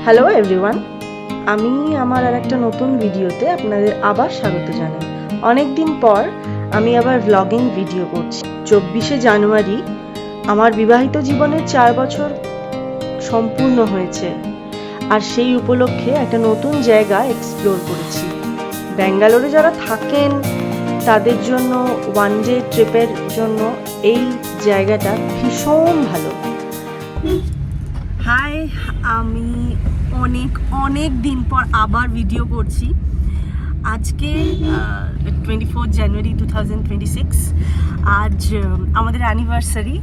Hello everyone, আমি আমার আর একটা নতুন ভিডিওতে আপনাদের আবার স্বাগত জানাই। অনেক দিন পর আমি আবার ভ্লগিং ভিডিও করছি। 24শে জানুয়ারি আমার বিবাহিত জীবনের 4 বছর সম্পূর্ণ হয়েছে, আর সেই উপলক্ষে একটা নতুন জায়গা এক্সপ্লোর করেছি। ব্যাঙ্গালোরে যারা থাকেন তাদের জন্য ওয়ান ডে ট্রিপের জন্য এই জায়গাটা ভীষণ ভালো। হাই, আমি অনেক দিন পর আবার ভিডিও করছি। আজকে 24 জানুয়ারি 2026, আজ আমাদের অ্যানিভার্সারি,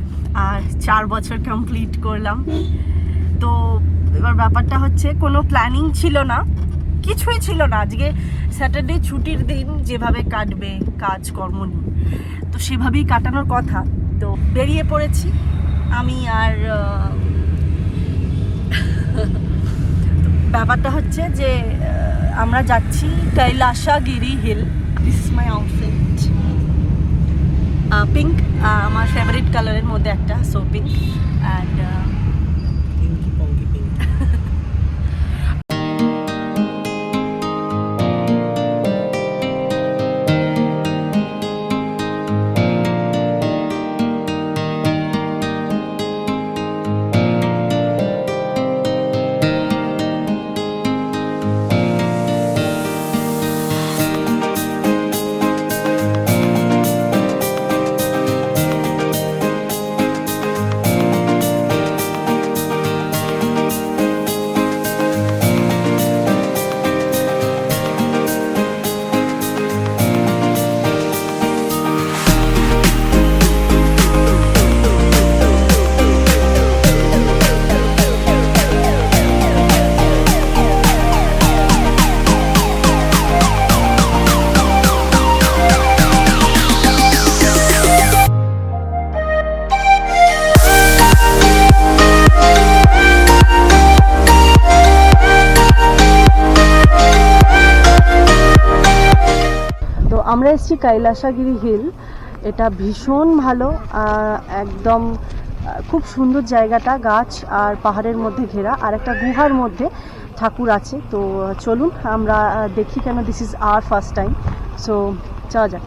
আর 4 বছর কমপ্লিট করলাম। তো এবার ব্যাপারটা হচ্ছে, কোনো প্ল্যানিং ছিল না, কিছুই ছিল না। আজকে স্যাটারডে ছুটির দিন, যেভাবে কাটবে কাজকর্ম নিয়ে, তো সেভাবেই কাটানোর কথা। তো বেরিয়ে পড়েছি আমি আর ব্যাপারটা হচ্ছে যে আমরা যাচ্ছি Kailasagiri hill. This is my outfit, pink, আমার ফেভারিট কালারের মধ্যে একটা, সো পিঙ্ক অ্যান্ড আমরা এসেছি কৈলাসগিরি হিল। এটা ভীষণ ভালো, একদম খুব সুন্দর জায়গাটা, গাছ আর পাহাড়ের মধ্যে ঘেরা, আর একটা গুহার মধ্যে ঠাকুর আছে। তো চলুন আমরা দেখি, কেন this is our first time. So চল যাক।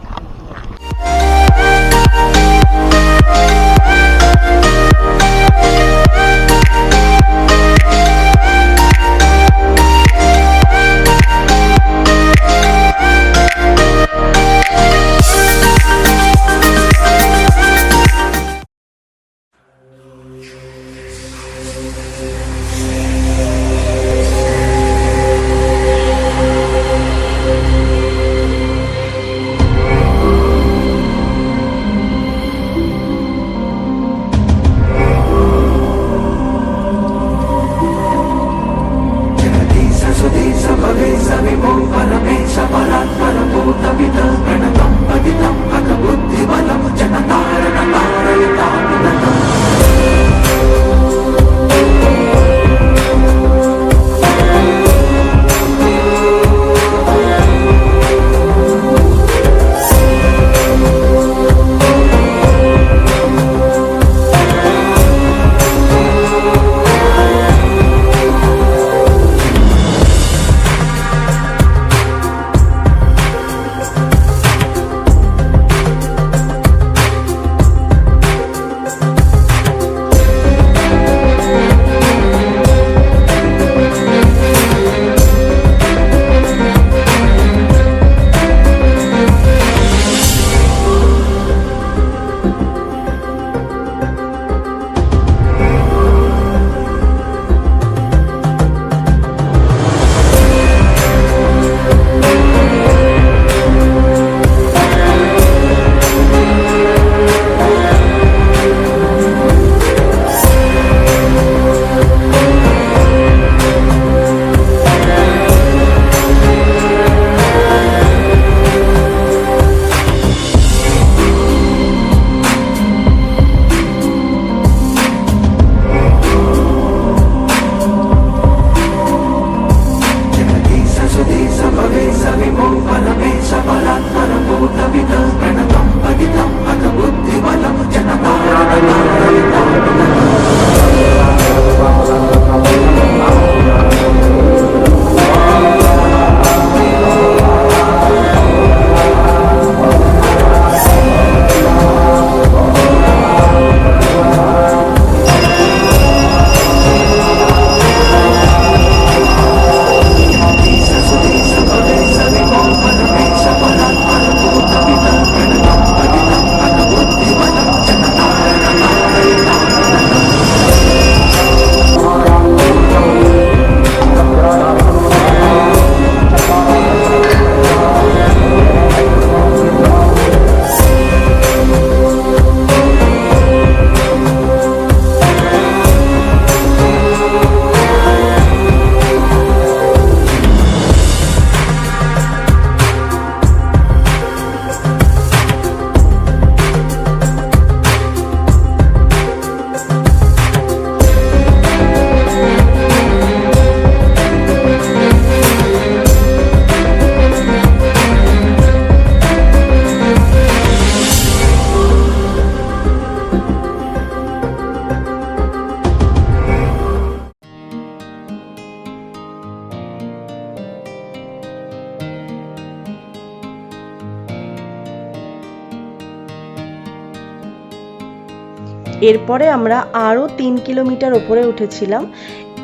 এরপরে আমরা আরও 3 কিলোমিটার ওপরে উঠেছিলাম।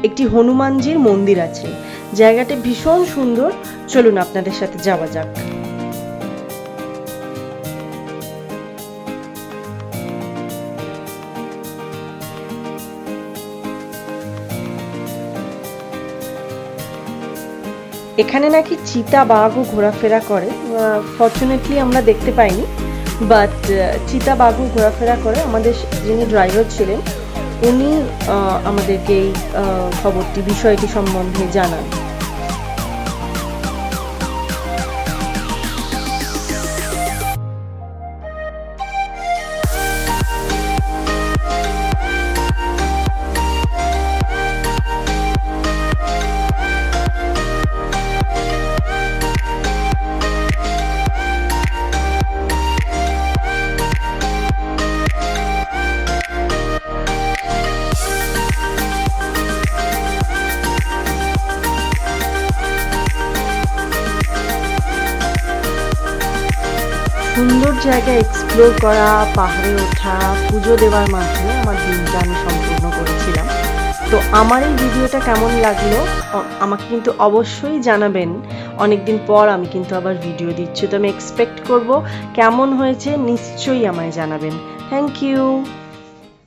একটি হনুমানজির মন্দির আছে, জায়গাটি ভীষণ সুন্দর। চলুন আপনাদের সাথে যাওয়া যাক। এখানে নাকি চিতা বাঘও ঘোরাফেরা করে, ফর্চুনেটলি আমরা দেখতে পাইনি, বাট চিতা বাঘও ঘোরাফেরা করে। আমাদের যিনি ড্রাইভার ছিলেন উনি আমাদেরকে এই বিষয়টি সম্বন্ধে জানান। সুন্দর জায়গা এক্সপ্লোর করা, পাহাড়ে ওঠা, পুজো দেওয়ার মাধ্যমে আমার দিনটা আমি সম্পূর্ণ করেছিলাম। তো আমার এই ভিডিওটা কেমন লাগলো আমাকে কিন্তু অবশ্যই জানাবেন। অনেকদিন পর আমি কিন্তু আবার ভিডিও দিচ্ছি, তো আমি এক্সপেক্ট করব কেমন হয়েছে নিশ্চয়ই আমায় জানাবেন। Thank you.